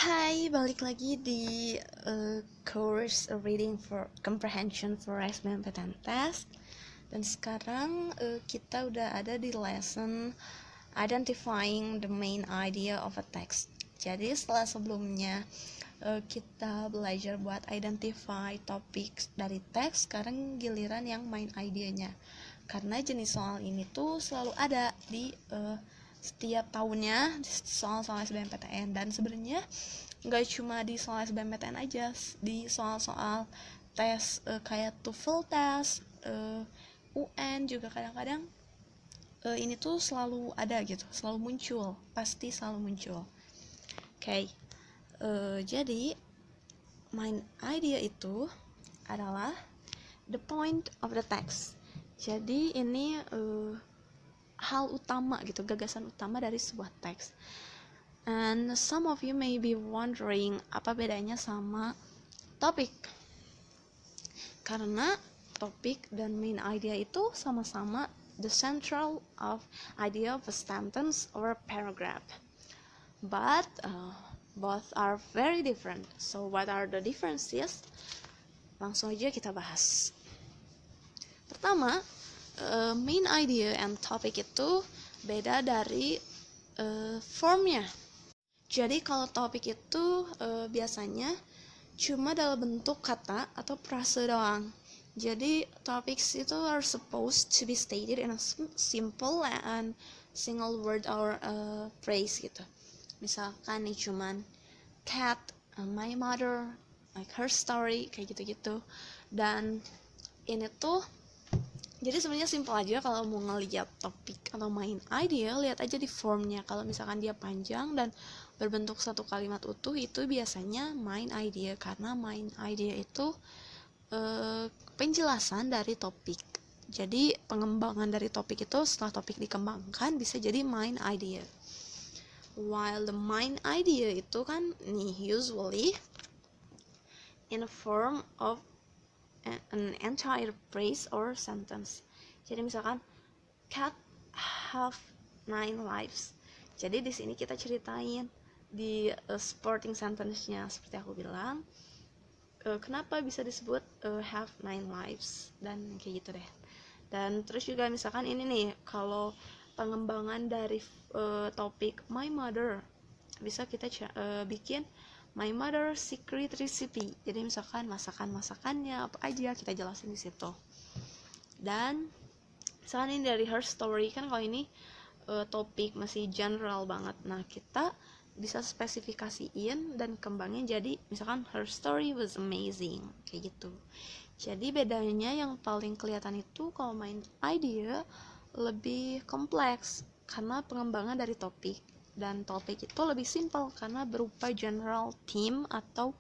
Hai, balik lagi di course Reading for Comprehension for SBMPTN Test. Dan sekarang kita udah ada di lesson Identifying the Main Idea of a Text. Jadi setelah sebelumnya kita belajar buat identify topik dari teks, sekarang giliran yang main idenya. Karena jenis soal ini tuh selalu ada di setiap tahunnya soal-soal SBMPTN, dan sebenarnya nggak cuma di soal SBMPTN aja, di soal-soal tes kayak TOEFL test, UN juga kadang-kadang ini tuh selalu ada gitu, selalu muncul, pasti selalu muncul. Oke. Jadi main idea itu adalah the point of the text. Jadi ini hal utama gitu, gagasan utama dari sebuah teks. And some of you may be wondering apa bedanya sama topik. Karena topik dan main idea itu sama-sama the central of idea of a sentence or a paragraph. But both are very different. So what are the differences? Langsung aja kita bahas. Pertama, main idea and topic itu beda dari formnya. Jadi kalau topik itu biasanya cuma dalam bentuk kata atau frase doang. Jadi topics itu are supposed to be stated in a simple and single word or phrase gitu. Misalkan nih cuman cat, my mother, like her story, kayak gitu-gitu. Dan ini tuh jadi sebenarnya simpel aja. Kalau mau ngeliat topik atau main idea, lihat aja di formnya. Kalau misalkan dia panjang dan berbentuk satu kalimat utuh, itu biasanya main idea, karena main idea itu penjelasan dari topik. Jadi pengembangan dari topik itu setelah topik dikembangkan bisa jadi main idea. While the main idea itu kan nih usually in a form of an entire phrase or sentence. Jadi misalkan cat have 9 lives. Jadi di sini kita ceritain di supporting sentence-nya seperti aku bilang, kenapa bisa disebut have 9 lives dan kayak gitu deh. Dan terus juga misalkan ini nih, kalau pengembangan dari topik my mother, bisa kita bikin my mother secret recipe. Jadi misalkan masakannya apa aja kita jelasin di situ. Dan misalkan ini dari her story, kan kalau ini topik masih general banget. Nah, kita bisa spesifikasiin dan kembangin jadi misalkan her story was amazing, kayak gitu. Jadi bedanya yang paling kelihatan itu kalau main idea lebih kompleks karena pengembangan dari topik. Dan topik itu lebih simple karena berupa general theme atau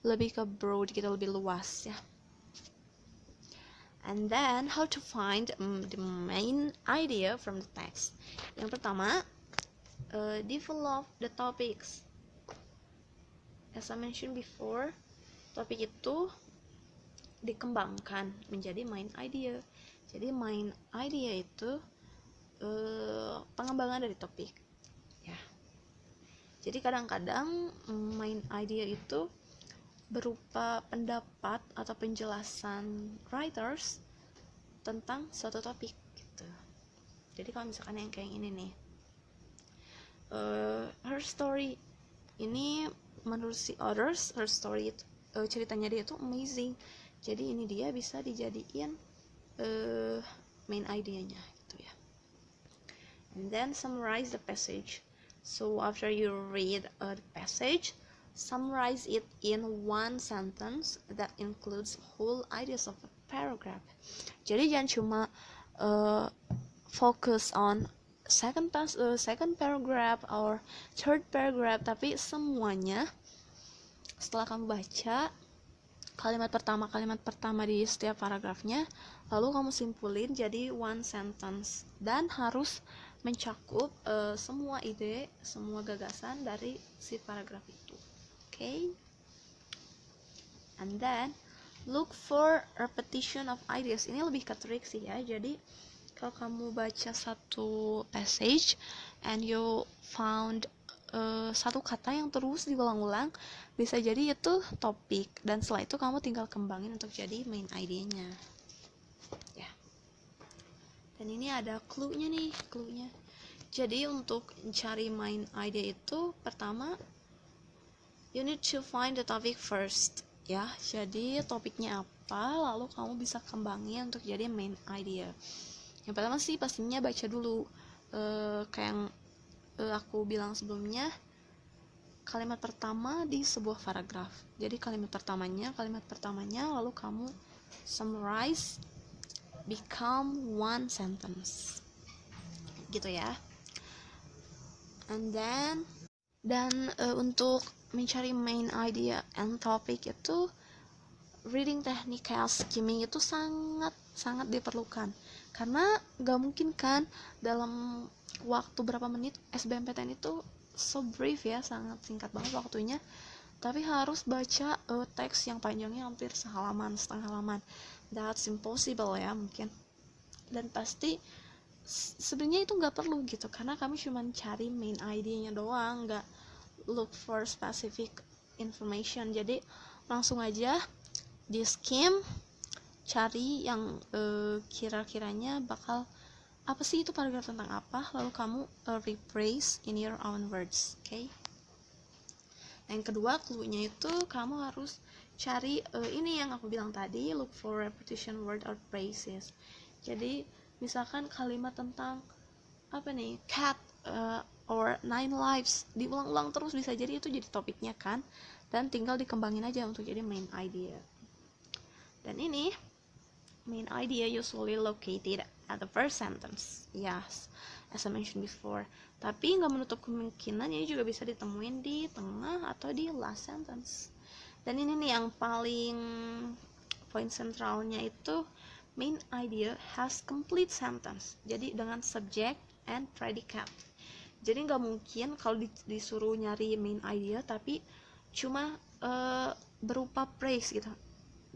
lebih ke broad gitu, lebih luas ya. And then how to find the main idea from the text. Yang pertama, develop the topics. As I mentioned before, topik itu dikembangkan menjadi main idea. Jadi main idea itu pengembangan dari topik ya. Jadi kadang-kadang main idea itu berupa pendapat atau penjelasan writers tentang suatu topik gitu. Jadi kalau misalkan yang kayak ini nih, her story ini menurut si others, her story itu, ceritanya dia itu amazing. Jadi ini dia bisa dijadiin main idenya gitu ya. And then summarize the passage. So after you read the passage, summarize it in one sentence that includes whole ideas of a paragraph. Jadi jangan cuma focus on second paragraph or third paragraph, tapi semuanya setelah kamu baca kalimat pertama di setiap paragrafnya, lalu kamu simpulin jadi one sentence, dan harus mencakup semua ide, semua gagasan dari si paragraf itu. Okay? And then look for repetition of ideas. Ini lebih ke trik sih ya. Jadi kalau kamu baca satu passage and you found satu kata yang terus diulang-ulang, bisa jadi itu topik, dan setelah itu kamu tinggal kembangin untuk jadi main idea-nya ya. Dan ini ada clue-nya nih, clue-nya. Jadi untuk cari main idea itu, pertama you need to find the topic first ya. Jadi topiknya apa, lalu kamu bisa kembangin untuk jadi main idea. Yang pertama sih pastinya baca dulu, kayak yang aku bilang sebelumnya, kalimat pertama di sebuah paragraf. Jadi kalimat pertamanya lalu kamu summarize, become one sentence gitu ya. And then untuk mencari main idea and topic itu, reading technique kayak skimming itu sangat diperlukan, karena gak mungkin kan dalam waktu berapa menit. SBMPTN itu so brief ya, sangat singkat banget waktunya, tapi harus baca teks yang panjangnya hampir setengah halaman. That's impossible ya mungkin. Dan pasti sebenarnya itu nggak perlu gitu, karena kami cuma cari main idea-nya doang, nggak look for specific information. Jadi langsung aja di skim, cari yang kira-kiranya bakal apa sih itu paragraf tentang apa, lalu kamu rephrase in your own words. Okay. Yang kedua, clue-nya itu kamu harus cari ini yang aku bilang tadi, look for repetition word or phrases. Jadi misalkan kalimat tentang apa nih, cat or 9 lives diulang-ulang terus, bisa jadi itu jadi topiknya kan, dan tinggal dikembangin aja untuk jadi main idea. Dan ini main idea usually located at the first sentence, yes, as I mentioned before. Tapi nggak menutup kemungkinan ini juga bisa ditemuin di tengah atau di last sentence. Dan ini nih yang paling poin sentralnya itu, main idea has complete sentence. Jadi dengan subject and predicate. Jadi nggak mungkin kalau disuruh nyari main idea tapi cuma berupa phrase gitu.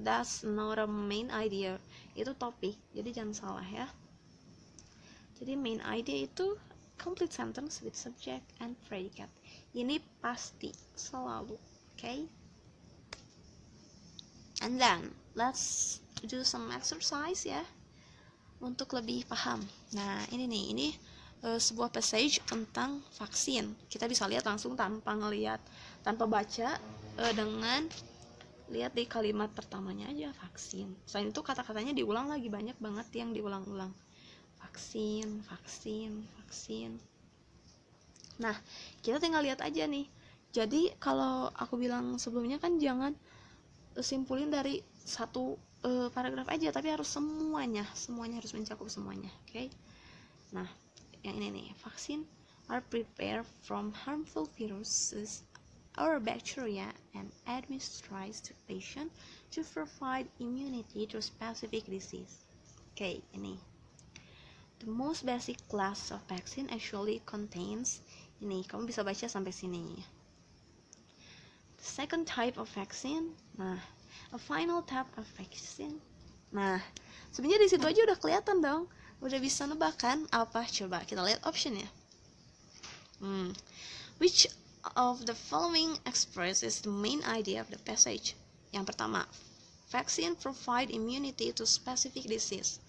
That's not a main idea, itu topik. Jadi jangan salah ya. Jadi main idea itu complete sentence with subject and predicate. Ini pasti selalu, okay? And then let's do some exercise ya, untuk lebih paham. Nah ini nih, ini sebuah passage tentang vaksin. Kita bisa lihat langsung tanpa baca, dengan lihat di kalimat pertamanya aja, vaksin. Selain itu kata-katanya diulang lagi, banyak banget yang diulang-ulang. Vaksin. Nah, kita tinggal lihat aja nih. Jadi kalau aku bilang sebelumnya kan jangan simpulin dari satu paragraf aja, tapi harus semuanya harus mencakup semuanya, oke? Okay? Nah, yang ini nih, vaksin are prepared from harmful viruses or bacteria and administered to patient to provide immunity to specific disease. Okay, ini. The most basic class of vaccine actually contains, ini kamu bisa baca sampai sini. The second type of vaccine, nah, a final type of vaccine. Nah, sebenarnya di situ aja udah kelihatan dong, udah bisa nebak kan apa? Coba kita lihat optionnya. Which of the following expresses the main idea of the passage? Yang pertama, vaccine provide immunity to specific disease.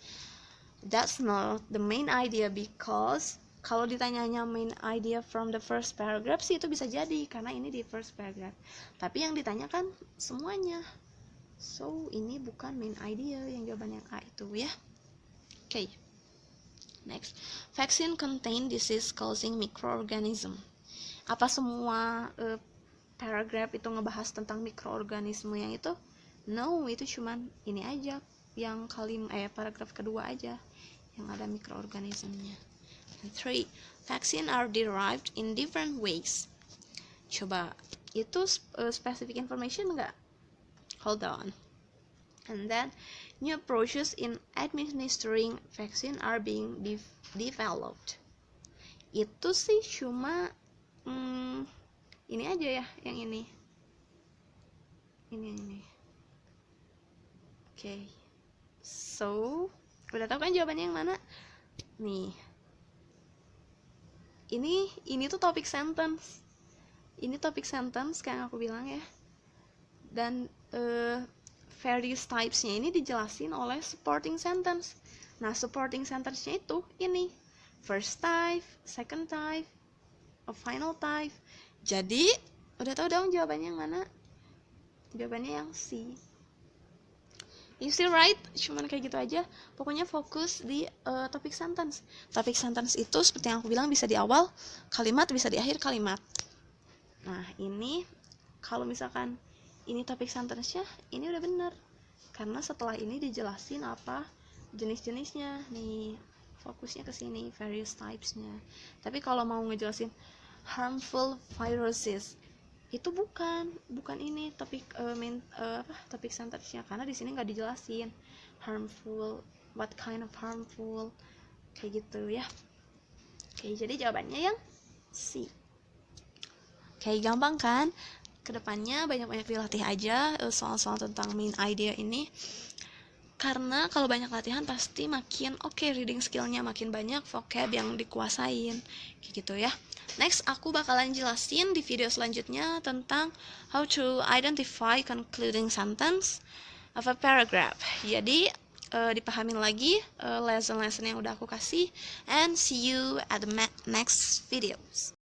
That's not the main idea, because kalau ditanyanya main idea from the first paragraph sih itu bisa jadi, karena ini di first paragraph. Tapi yang ditanyakan semuanya, so ini bukan main idea, yang jawaban yang A itu ya. Okay. Next, vaccine contain disease causing microorganism. Apa semua paragraf itu ngebahas tentang mikroorganisme yang itu? No, itu cuman ini aja, yang paragraf kedua aja yang ada mikroorganismenya. And 3, vaccine are derived in different ways. Coba, itu specific information enggak? Hold on. And then new approaches in administering vaccine are being developed. Itu sih cuma ini aja ya, yang ini. Okay. So, udah tahu kan jawabannya yang mana? Nih. Ini tuh topik sentence. ini topik sentence kayak yang aku bilang ya, dan various types-nya ini dijelasin oleh supporting sentence. Nah, supporting sentence-nya itu ini first type, second type, a final type. Jadi udah tahu dong jawabannya yang mana? Jawabannya yang C. You still right? Cuman kayak gitu aja. Pokoknya fokus di topik sentence. Topik sentence itu seperti yang aku bilang bisa di awal kalimat, bisa di akhir kalimat. Nah, ini kalau misalkan ini topik sentence-nya, ini udah bener. Karena setelah ini dijelasin apa jenis-jenisnya. Nih, fokusnya ke sini, various types-nya. Tapi kalau mau ngejelasin harmful viruses, itu bukan ini topik topik sentence-nya, karena di sini nggak dijelasin harmful, what kind of harmful, kayak gitu ya. Oke, jadi jawabannya yang C. Oke, gampang kan? Kedepannya banyak-banyak dilatih aja soal-soal tentang main idea ini, karena kalau banyak latihan pasti makin oke reading skillnya, makin banyak vocab yang dikuasain, kayak gitu ya. Next, aku bakalan jelasin di video selanjutnya tentang how to identify concluding sentence of a paragraph. Jadi, dipahamin lagi lesson-lesson yang udah aku kasih, and see you at the next videos.